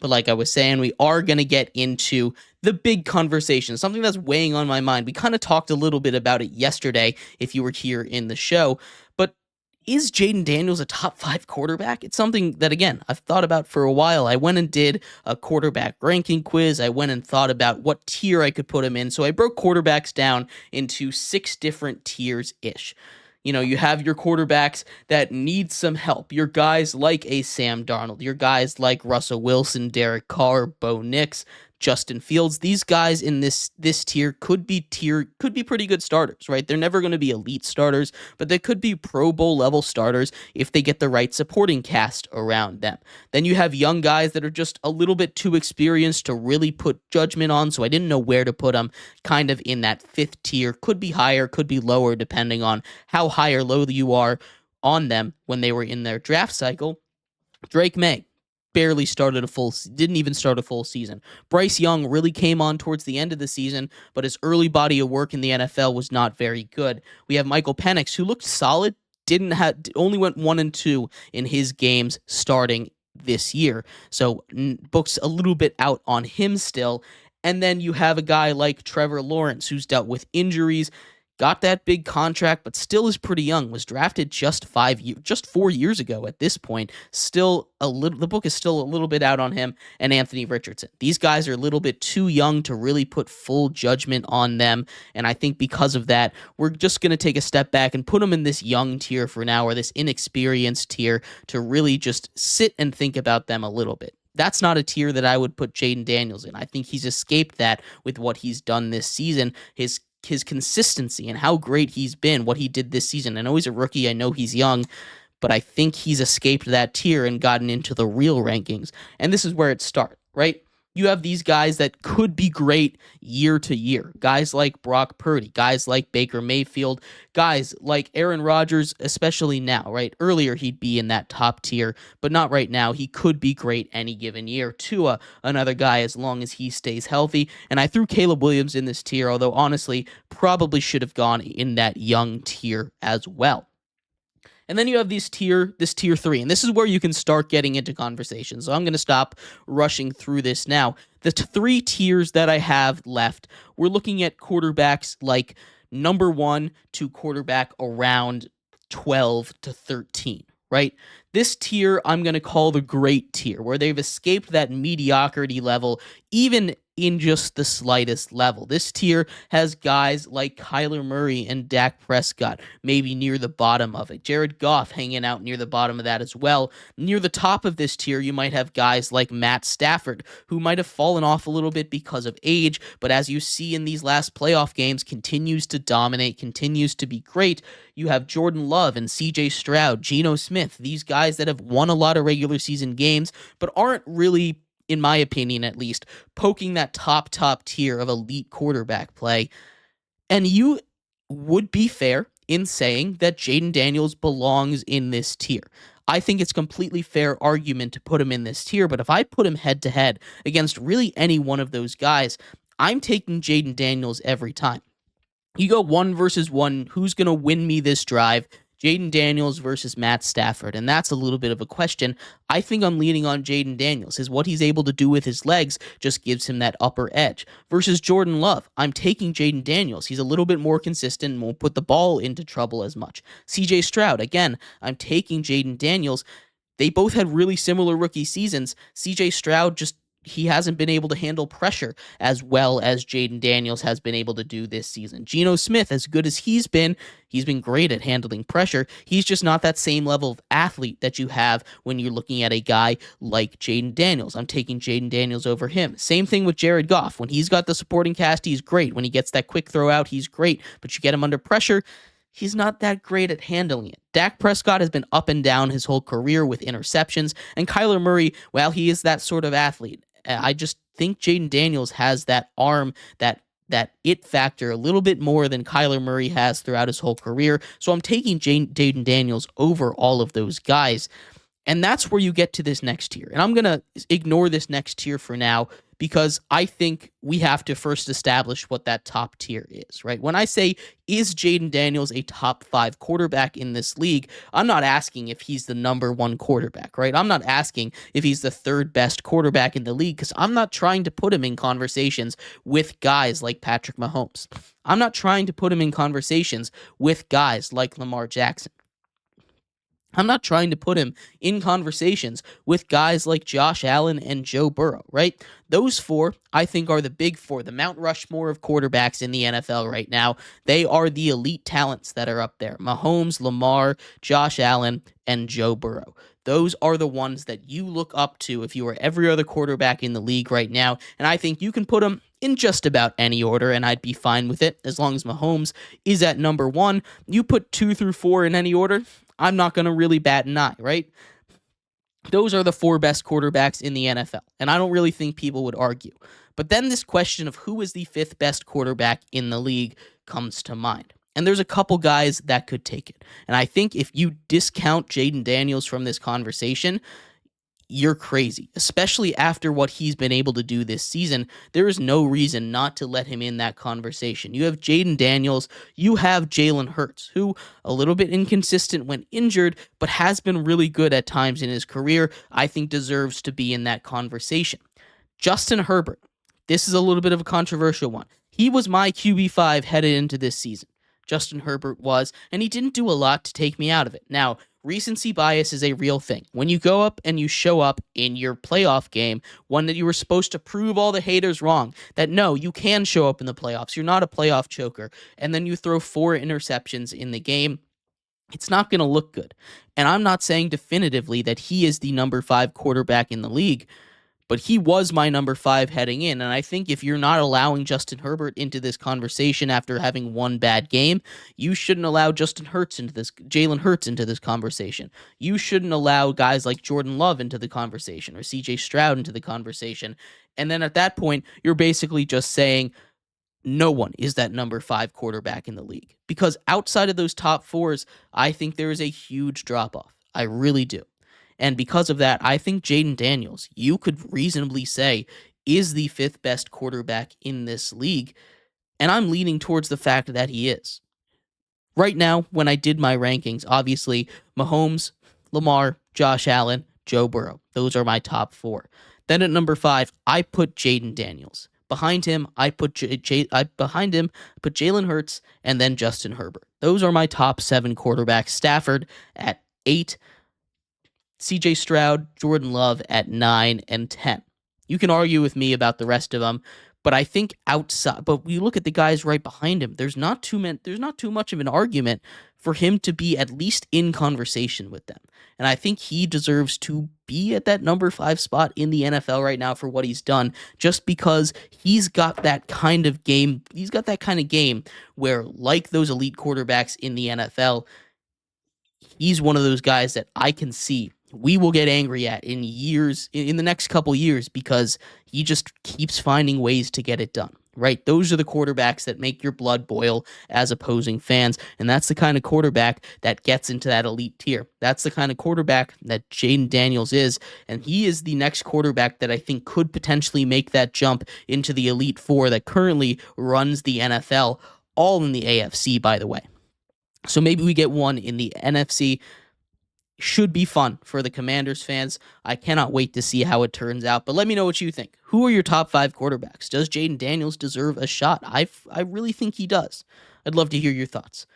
But like I was saying, we are going to get into the big conversation, something that's weighing on my mind. We kind of talked a little bit about it yesterday if you were here in the show, but is Jaden Daniels a top 5 quarterback? It's something that, again, I've thought about for a while. I went and did a quarterback ranking quiz. I went and thought about what tier I could put him in. So I broke quarterbacks down into 6 different tiers-ish. You know, you have your quarterbacks that need some help. Your guys like a Sam Darnold. Your guys like Russell Wilson, Derek Carr, Bo Nix, Justin Fields. These guys in this tier could be pretty good starters, right? They're never going to be elite starters, but they could be Pro Bowl level starters if they get the right supporting cast around them. Then you have young guys that are just a little bit too experienced to really put judgment on, so I didn't know where to put them, kind of in that 5th tier. Could be higher, could be lower, depending on how high or low you are on them when they were in their draft cycle. Drake May didn't even start a full season. Bryce Young really came on towards the end of the season, but his early body of work in the NFL was not very good. We have Michael Penix, who looked solid, only went 1-2 in his games starting this year. So books a little bit out on him still. And then you have a guy like Trevor Lawrence, who's dealt with injuries, got that big contract, but still is pretty young. Was drafted just 4 years ago at this point. The book is still a little bit out on him, and Anthony Richardson. These guys are a little bit too young to really put full judgment on them, and I think because of that, we're just going to take a step back and put them in this young tier for now, or this inexperienced tier, to really just sit and think about them a little bit. that's not a tier that I would put Jaden Daniels in. I think he's escaped that with what he's done this season. His consistency and how great he's been, what he did this season. I know he's a rookie. I know he's young, but I think he's escaped that tier and gotten into the real rankings. And this is where it starts, right? You have these guys that could be great year to year. Guys like Brock Purdy, guys like Baker Mayfield, guys like Aaron Rodgers, especially now, right? Earlier he'd be in that top tier, but not right now. He could be great any given year. Tua, another guy as long as he stays healthy. And I threw Caleb Williams in this tier, although honestly, probably should have gone in that young tier as well. And then you have this tier 3, and this is where you can start getting into conversations. So I'm going to stop rushing through this now. The 3 tiers that I have left, we're looking at quarterbacks like number 1 to quarterback around 12 to 13, right? This tier I'm going to call the great tier, where they've escaped that mediocrity level, even in just the slightest level. This tier has guys like Kyler Murray and Dak Prescott, maybe near the bottom of it. Jared Goff hanging out near the bottom of that as well. Near the top of this tier, you might have guys like Matt Stafford, who might have fallen off a little bit because of age, but as you see in these last playoff games, continues to dominate, continues to be great. You have Jordan Love and CJ Stroud, Geno Smith, these guys that have won a lot of regular season games, but aren't really, in my opinion at least, poking that top tier of elite quarterback play. And you would be fair in saying that Jaden Daniels belongs in this tier. I think it's completely fair argument to put him in this tier, but if I put him head to head against really any one of those guys, I'm taking Jaden Daniels every time. You go 1 versus 1, who's going to win me this drive? Jaden Daniels versus Matt Stafford, and that's a little bit of a question. I think I'm leaning on Jaden Daniels. What he's able to do with his legs just gives him that upper edge. Versus Jordan Love, I'm taking Jaden Daniels. He's a little bit more consistent and won't put the ball into trouble as much. CJ Stroud, again, I'm taking Jaden Daniels. They both had really similar rookie seasons. CJ Stroud he hasn't been able to handle pressure as well as Jaden Daniels has been able to do this season. Geno Smith, as good as he's been great at handling pressure. He's just not that same level of athlete that you have when you're looking at a guy like Jaden Daniels. I'm taking Jaden Daniels over him. Same thing with Jared Goff. When he's got the supporting cast, he's great. When he gets that quick throw out, he's great. But you get him under pressure, he's not that great at handling it. Dak Prescott has been up and down his whole career with interceptions. And Kyler Murray, well, he is that sort of athlete. I just think Jaden Daniels has that arm, that it factor a little bit more than Kyler Murray has throughout his whole career. So I'm taking Jaden Daniels over all of those guys. And that's where you get to this next tier. And I'm going to ignore this next tier for now because I think we have to first establish what that top tier is, right? When I say, is Jaden Daniels a top 5 quarterback in this league, I'm not asking if he's the number 1 quarterback, right? I'm not asking if he's the 3rd best quarterback in the league because I'm not trying to put him in conversations with guys like Patrick Mahomes. I'm not trying to put him in conversations with guys like Lamar Jackson. I'm not trying to put him in conversations with guys like Josh Allen and Joe Burrow, right? Those 4, I think, are the big 4, the Mount Rushmore of quarterbacks in the NFL right now. They are the elite talents that are up there. Mahomes, Lamar, Josh Allen, and Joe Burrow. Those are the ones that you look up to if you are every other quarterback in the league right now. And I think you can put them in just about any order, and I'd be fine with it as long as Mahomes is at number 1. You put 2 through 4 in any order, I'm not going to really bat an eye, right? Those are the 4 best quarterbacks in the NFL, and I don't really think people would argue. But then this question of who is the 5th best quarterback in the league comes to mind. And there's a couple guys that could take it. And I think if you discount Jaden Daniels from this conversation, you're crazy, especially after what he's been able to do this season. There is no reason not to let him in that conversation. You have Jaden Daniels, you have Jalen Hurts, who a little bit inconsistent when injured, but has been really good at times in his career. I think deserves to be in that conversation. Justin Herbert, this is a little bit of a controversial one. He was my QB5 headed into this season. Justin Herbert was, and he didn't do a lot to take me out of it. Now, recency bias is a real thing. When you go up and you show up in your playoff game, one that you were supposed to prove all the haters wrong, that no, you can show up in the playoffs, you're not a playoff choker, and then you throw 4 interceptions in the game, it's not going to look good. And I'm not saying definitively that he is the number 5 quarterback in the league, But he was my number 5 heading in, and I think if you're not allowing Justin Herbert into this conversation after having one bad game, you shouldn't allow Jalen Hurts into this conversation. You shouldn't allow guys like Jordan Love into the conversation or CJ Stroud into the conversation. And then at that point, you're basically just saying no one is that number 5 quarterback in the league. Because outside of those top 4s, I think there is a huge drop-off. I really do. And because of that, I think Jaden Daniels, you could reasonably say, is the 5th best quarterback in this league. And I'm leaning towards the fact that he is. Right now, when I did my rankings, obviously, Mahomes, Lamar, Josh Allen, Joe Burrow. Those are my top 4. Then at number 5, I put Jaden Daniels. Behind him, I put Jalen Hurts and then Justin Herbert. Those are my top 7 quarterbacks. Stafford at 8, CJ Stroud, Jordan Love at 9 and 10. You can argue with me about the rest of them, but I think outside. But we look at the guys right behind him. There's not too much of an argument for him to be at least in conversation with them. And I think he deserves to be at that number 5 spot in the NFL right now for what he's done, just because he's got that kind of game. He's got that kind of game where, like those elite quarterbacks in the NFL, he's one of those guys that I can see we will get angry at in the next couple years, because he just keeps finding ways to get it done. Right? Those are the quarterbacks that make your blood boil as opposing fans, and that's the kind of quarterback that gets into that elite tier. That's the kind of quarterback that Jaden Daniels is, and he is the next quarterback that I think could potentially make that jump into the Elite Four that currently runs the NFL, all in the AFC, by the way. So maybe we get one in the NFC. Should be fun for the Commanders fans. I cannot wait to see how it turns out. But let me know what you think. Who are your top 5 quarterbacks? Does Jaden Daniels deserve a shot? I really think he does. I'd love to hear your thoughts.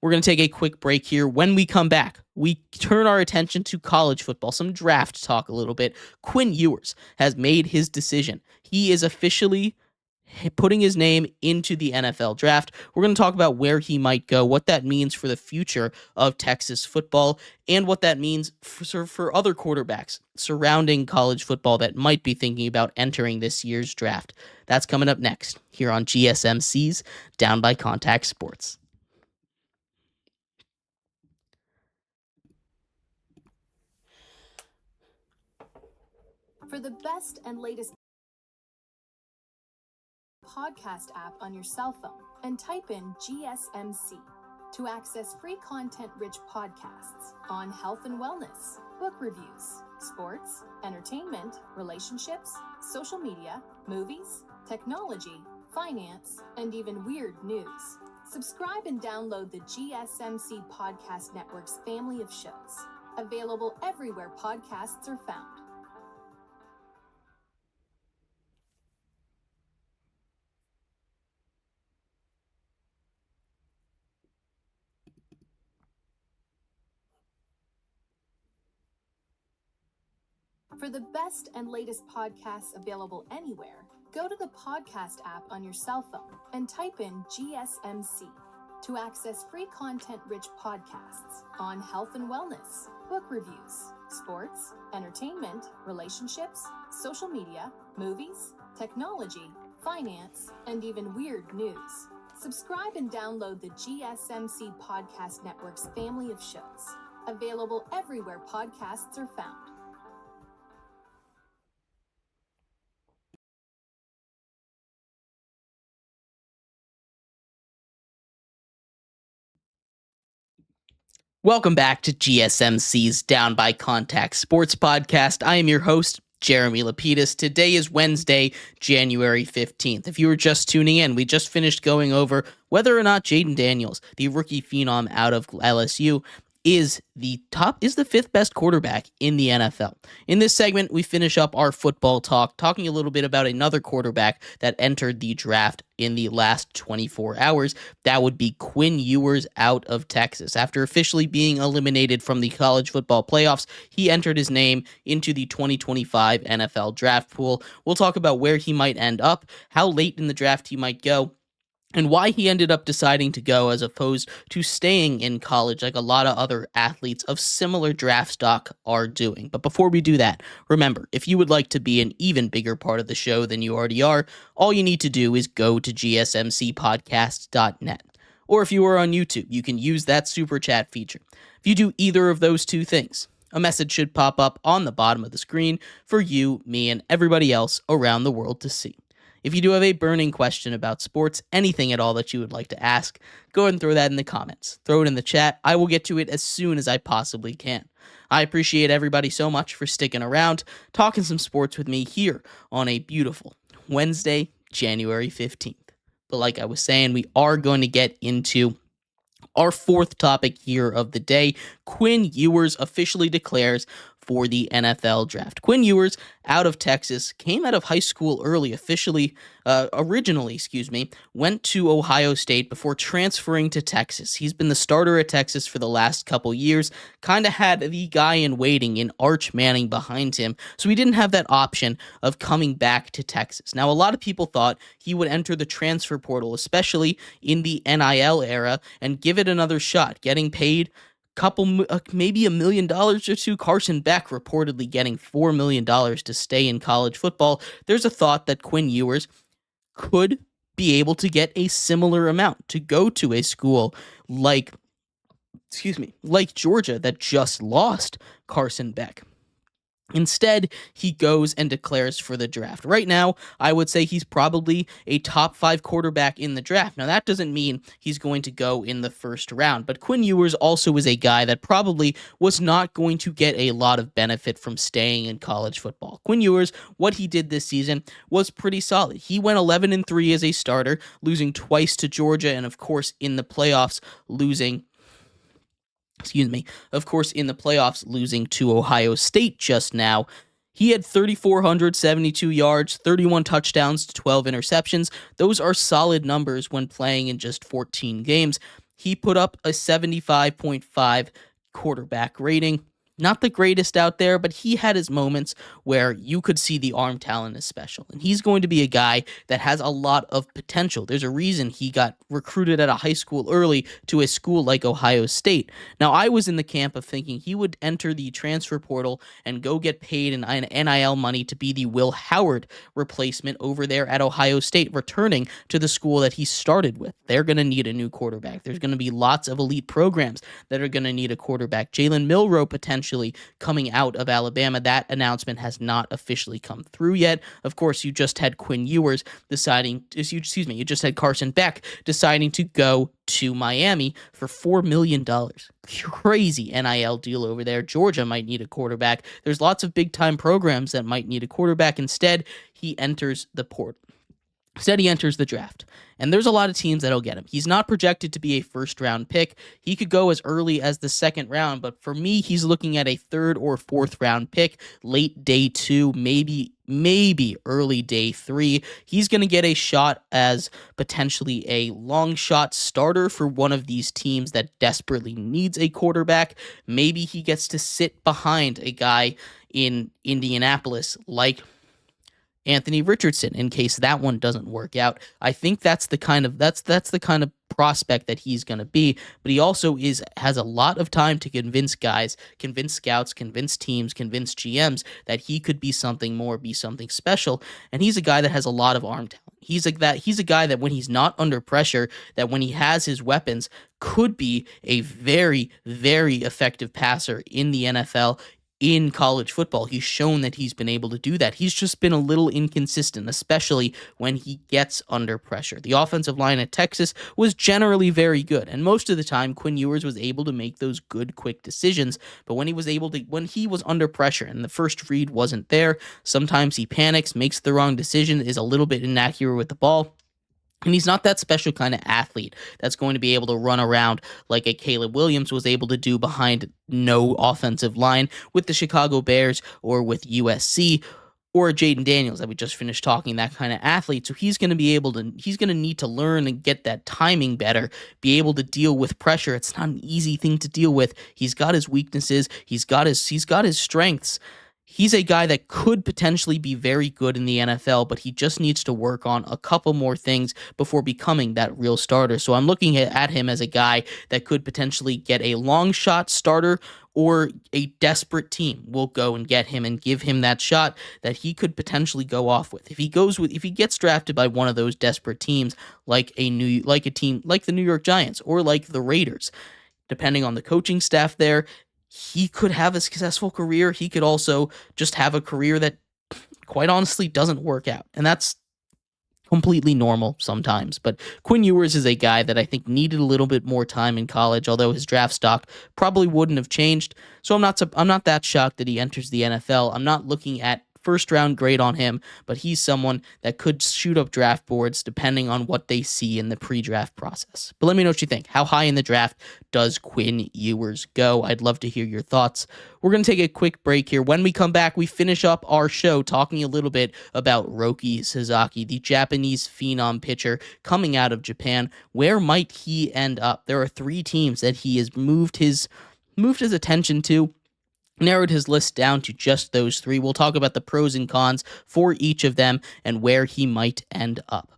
We're going to take a quick break here. When we come back, we turn our attention to college football, some draft talk a little bit. Quinn Ewers has made his decision. He is officially putting his name into the NFL draft. We're going to talk about where he might go, what that means for the future of Texas football, and what that means for other quarterbacks surrounding college football that might be thinking about entering this year's draft. That's coming up next here on GSMC's Down by Contact Sports. For the best and latest podcast app on your cell phone and type in GSMC to access free content-rich podcasts on health and wellness, book reviews, sports, entertainment, relationships, social media, movies, technology, finance, and even weird news. Subscribe and download the GSMC Podcast Network's family of shows, available everywhere podcasts are found. For the best and latest podcasts available anywhere, go to the podcast app on your cell phone and type in GSMC to access free content-rich podcasts on health and wellness, book reviews, sports, entertainment, relationships, social media, movies, technology, finance, and even weird news. Subscribe and download the GSMC Podcast Network's family of shows, available everywhere podcasts are found. Welcome back to GSMC's Down by Contact Sports Podcast. I am your host, Jeremy Lapidus. Today is Wednesday, January 15th. If you were just tuning in, we just finished going over whether or not Jaden Daniels, the rookie phenom out of LSU, is the 5th best quarterback in the NFL. In this segment, we finish up our football talk, talking a little bit about another quarterback that entered the draft in the last 24 hours. That would be Quinn Ewers out of Texas. After officially being eliminated from the college football playoffs, he entered his name into the 2025 NFL draft pool. We'll talk about where he might end up, how late in the draft he might go, and why he ended up deciding to go as opposed to staying in college like a lot of other athletes of similar draft stock are doing. But before we do that, remember, if you would like to be an even bigger part of the show than you already are, all you need to do is go to gsmcpodcast.net. Or if you are on YouTube, you can use that super chat feature. If you do either of those two things, a message should pop up on the bottom of the screen for you, me, and everybody else around the world to see. If you do have a burning question about sports, anything at all that you would like to ask, go ahead and throw that in the comments. Throw it in the chat. I will get to it as soon as I possibly can. I appreciate everybody so much for sticking around, talking some sports with me here on a beautiful Wednesday, January 15th. But like I was saying, we are going to get into our fourth topic here of the day. Quinn Ewers officially declares for the NFL draft. Quinn Ewers, out of Texas, came out of high school early, originally, went to Ohio State before transferring to Texas. He's been the starter at Texas for the last couple years, kind of had the guy in waiting in Arch Manning behind him, so he didn't have that option of coming back to Texas. Now, a lot of people thought he would enter the transfer portal, especially in the NIL era, and give it another shot, getting paid maybe $1 million or two. Carson Beck reportedly getting $4 million to stay in college football. There's a thought that Quinn Ewers could be able to get a similar amount to go to a school like Georgia that just lost Carson Beck. Instead, he goes and declares for the draft. Right now, I would say he's probably a top 5 quarterback in the draft. Now, that doesn't mean he's going to go in the first round, but Quinn Ewers also is a guy that probably was not going to get a lot of benefit from staying in college football. Quinn Ewers, what he did this season was pretty solid. He went 11-3 as a starter, losing twice to Georgia, and of course, in the playoffs, losing to Ohio State just now. He had 3,472 yards, 31 touchdowns to 12 interceptions. Those are solid numbers when playing in just 14 games. He put up a 75.5 quarterback rating. Not the greatest out there, but he had his moments where you could see the arm talent is special. And he's going to be a guy that has a lot of potential. There's a reason he got recruited at a high school early to a school like Ohio State. Now, I was in the camp of thinking he would enter the transfer portal and go get paid in NIL money to be the Will Howard replacement over there at Ohio State, returning to the school that he started with. They're going to need a new quarterback. There's going to be lots of elite programs that are going to need a quarterback. Jalen Milroe potentially coming out of Alabama. That announcement has not officially come through yet. Of course, you just had Quinn Ewers you just had Carson Beck deciding to go to Miami for $4 million. Crazy NIL deal over there. Georgia might need a quarterback. There's lots of big-time programs that might need a quarterback. Instead, he enters the portal. Instead, he enters the draft, and there's a lot of teams that'll get him. He's not projected to be a first-round pick. He could go as early as the second round, but for me, he's looking at a third or fourth-round pick, late day 2, maybe early day 3. He's going to get a shot as potentially a long-shot starter for one of these teams that desperately needs a quarterback. Maybe he gets to sit behind a guy in Indianapolis like Anthony Richardson in case that one doesn't work out. I think that's the kind of prospect that he's going to be, but he also has a lot of time to convince guys, convince scouts, convince teams, convince GMs that he could be something more, be something special, and he's a guy that has a lot of arm talent. He's a guy that when he's not under pressure, that when he has his weapons, could be a very, very effective passer in the NFL. In college football, he's shown that he's been able to do that. He's just been a little inconsistent, especially when he gets under pressure. The offensive line at Texas was generally very good, and most of the time, Quinn Ewers was able to make those good, quick decisions. But when he was under pressure and the first read wasn't there, sometimes he panics, makes the wrong decision, is a little bit inaccurate with the ball. And he's not that special kind of athlete that's going to be able to run around like a Caleb Williams was able to do behind no offensive line with the Chicago Bears or with USC or Jaden Daniels that we just finished talking, that kind of athlete. So he's going to need to learn and get that timing better, be able to deal with pressure. It's not an easy thing to deal with. He's got his weaknesses. He's got his strengths. He's a guy that could potentially be very good in the NFL, but he just needs to work on a couple more things before becoming that real starter. So I'm looking at him as a guy that could potentially get a long shot starter, or a desperate team will go and get him and give him that shot that he could potentially go off with. If he gets drafted by one of those desperate teams, like a team like the New York Giants or like the Raiders, depending on the coaching staff there, he could have a successful career. He could also just have a career that, quite honestly, doesn't work out. And that's completely normal sometimes. But Quinn Ewers is a guy that I think needed a little bit more time in college, although his draft stock probably wouldn't have changed. So I'm not that shocked that he enters the NFL. I'm not looking at first round grade on him, but he's someone that could shoot up draft boards depending on what they see in the pre-draft process. But let me know what you think. How high in the draft does Quinn Ewers go? I'd love to hear your thoughts. We're going to take a quick break here. When we come back, we finish up our show talking a little bit about Roki Sasaki, the Japanese phenom pitcher coming out of Japan. Where might he end up? There are 3 teams that he has moved his attention to. Narrowed his list down to just those 3. We'll talk about the pros and cons for each of them and where he might end up.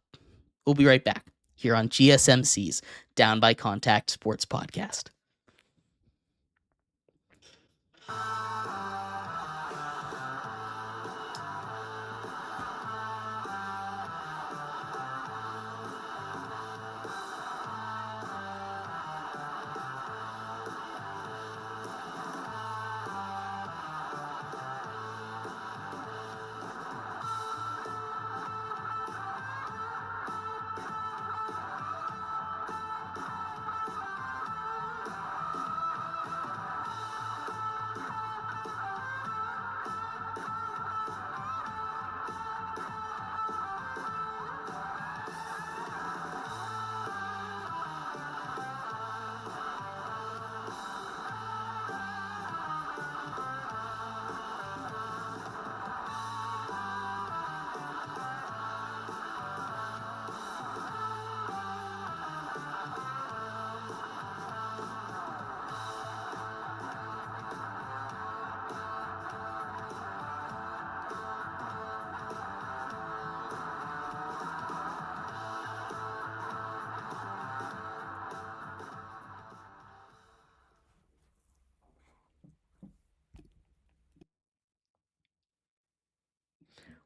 We'll be right back here on GSMC's Down by Contact Sports Podcast.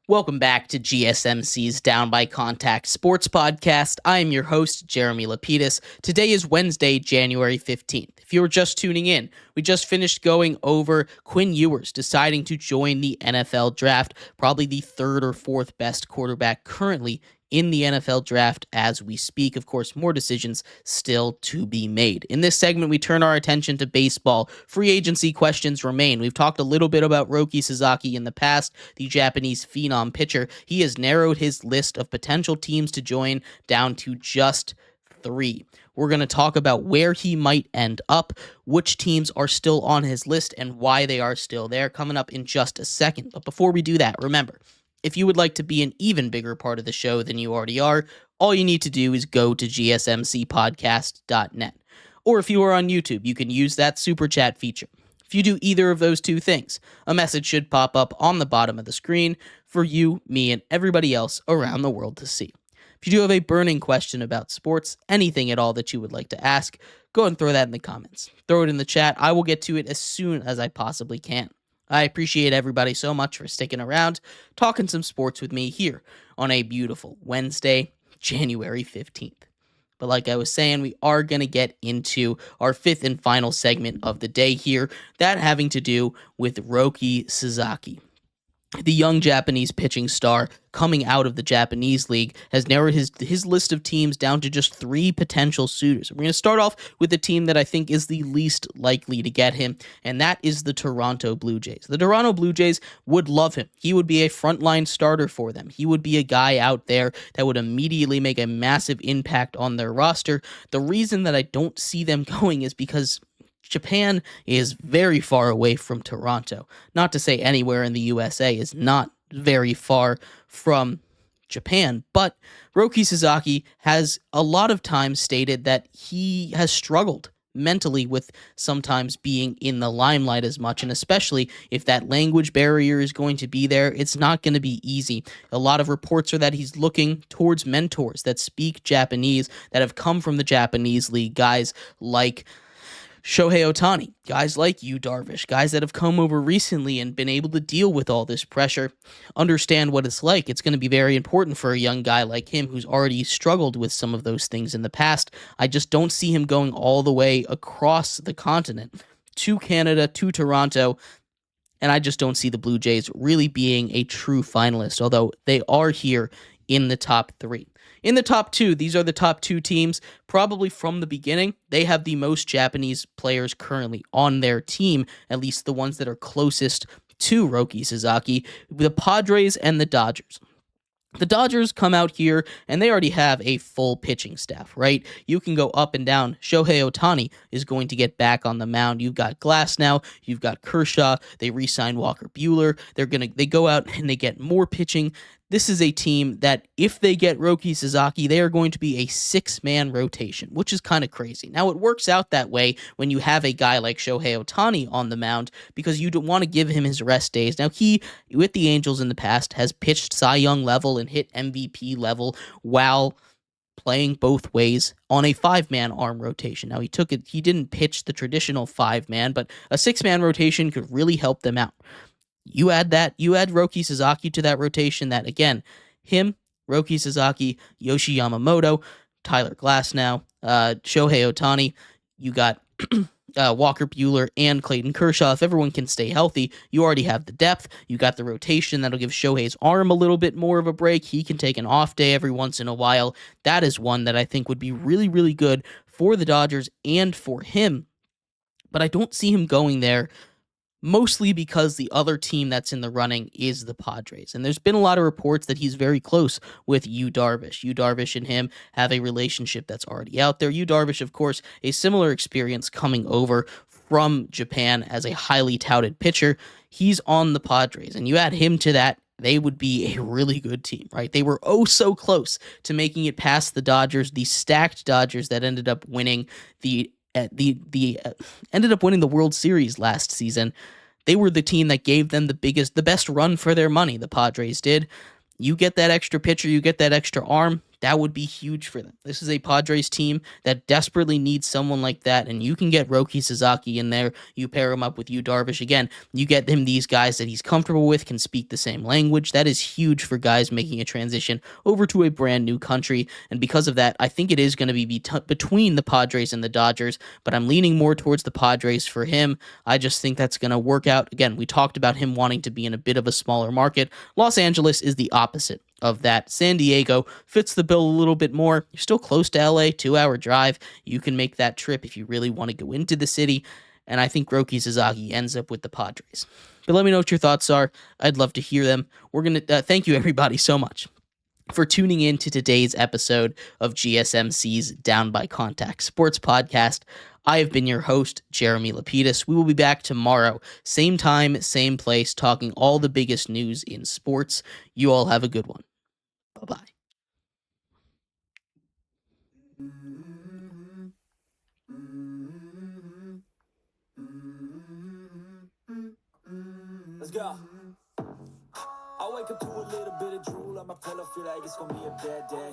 Welcome back to GSMC's Down by Contact Sports Podcast. I am your host, Jeremy Lapidus. Today is Wednesday, January 15th. If you were just tuning in, we just finished going over Quinn Ewers deciding to join the NFL draft, probably the 3rd or 4th best quarterback currently in the NFL draft as we speak. Of course, more decisions still to be made. In this segment, we turn our attention to baseball. Free agency questions remain. We've talked a little bit about Roki Sasaki in the past, the Japanese phenom pitcher. He has narrowed his list of potential teams to join down to just 3. We're going to talk about where he might end up, which teams are still on his list, and why they are still there, coming up in just a second. But before we do that, remember, if you would like to be an even bigger part of the show than you already are, all you need to do is go to gsmcpodcast.net. Or if you are on YouTube, you can use that super chat feature. If you do either of those 2 things, a message should pop up on the bottom of the screen for you, me, and everybody else around the world to see. If you do have a burning question about sports, anything at all that you would like to ask, go and throw that in the comments. Throw it in the chat. I will get to it as soon as I possibly can. I appreciate everybody so much for sticking around, talking some sports with me here on a beautiful Wednesday, January 15th. But like I was saying, we are going to get into our 5th and final segment of the day here, that having to do with Roki Sasaki. The young Japanese pitching star coming out of the Japanese league has narrowed his list of teams down to just 3 potential suitors. We're going to start off with the team that I think is the least likely to get him, and that is the Toronto Blue Jays. The Toronto Blue Jays would love him. He would be a frontline starter for them. He would be a guy out there that would immediately make a massive impact on their roster. The reason that I don't see them going is because Japan is very far away from Toronto. Not to say anywhere in the USA is not very far from Japan, but Roki Sasaki has a lot of times stated that he has struggled mentally with sometimes being in the limelight as much. And especially if that language barrier is going to be there, it's not going to be easy. A lot of reports are that he's looking towards mentors that speak Japanese, that have come from the Japanese league, guys like Shohei Ohtani, guys like Yu Darvish, guys that have come over recently and been able to deal with all this pressure, understand what it's like. It's going to be very important for a young guy like him who's already struggled with some of those things in the past. I just don't see him going all the way across the continent to Canada, to Toronto, and I just don't see the Blue Jays really being a true finalist, although they are here in the top three. In the top two, these are the top two teams. Probably from the beginning, they have the most Japanese players currently on their team, at least the ones that are closest to Roki Sasaki, the Padres and the Dodgers. The Dodgers come out here and they already have a full pitching staff, right? You can go up and down. Shohei Ohtani is going to get back on the mound. You've got Glass now. You've got Kershaw. They re-sign Walker Buehler. They go out and they get more pitching. This is a team that if they get Roki Sasaki, they are going to be a 6-man rotation, which is kind of crazy. Now, it works out that way when you have a guy like Shohei Ohtani on the mound because you don't want to give him his rest days. Now, he, with the Angels in the past, has pitched Cy Young level and hit MVP level while playing both ways on a 5-man arm rotation. Now, he didn't pitch the traditional 5-man, but a 6-man rotation could really help them out. You add Roki Sasaki to that rotation, that again, him, Roki Sasaki, Yoshi Yamamoto, Tyler Glasnow, Shohei Ohtani, you got Walker Buehler and Clayton Kershaw. If everyone can stay healthy, you already have the depth. You got the rotation that'll give Shohei's arm a little bit more of a break. He can take an off day every once in a while. That is one that I think would be really, really good for the Dodgers and for him. But I don't see him going there, mostly because the other team that's in the running is the Padres. And there's been a lot of reports that he's very close with Yu Darvish. Yu Darvish and him have a relationship that's already out there. Yu Darvish, of course, a similar experience coming over from Japan as a highly touted pitcher. He's on the Padres, and you add him to that, they would be a really good team, right? They were oh so close to making it past the Dodgers, the stacked Dodgers that ended up winning ended up winning the World Series last season. They were the team that gave them the best run for their money, the Padres did. You get that extra pitcher, you get that extra arm, that would be huge for them. This is a Padres team that desperately needs someone like that, and you can get Roki Sasaki in there. You pair him up with Yu Darvish. Again, you get him these guys that he's comfortable with, can speak the same language. That is huge for guys making a transition over to a brand new country, and because of that, I think it is going to be between the Padres and the Dodgers, but I'm leaning more towards the Padres for him. I just think that's going to work out. Again, we talked about him wanting to be in a bit of a smaller market. Los Angeles is the opposite of that. San Diego fits the bill a little bit more. You're still close to LA, 2-hour drive. You can make that trip if you really want to go into the city, and I think Roki Sasaki ends up with the Padres. But let me know what your thoughts are. I'd love to hear them. We're going to thank you everybody so much for tuning in to today's episode of GSMC's Down by Contact Sports Podcast. I have been your host, Jeremy Lapidus. We will be back tomorrow, same time, same place, talking all the biggest news in sports. You all have a good one. Bye-bye. Let's go. I wake up to a little bit of drool on my pillow, feel like it's gonna be a bad day.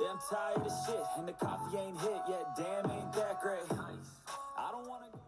Yeah, I'm tired of shit, and the coffee ain't hit yet, damn, ain't that great. I don't wanna go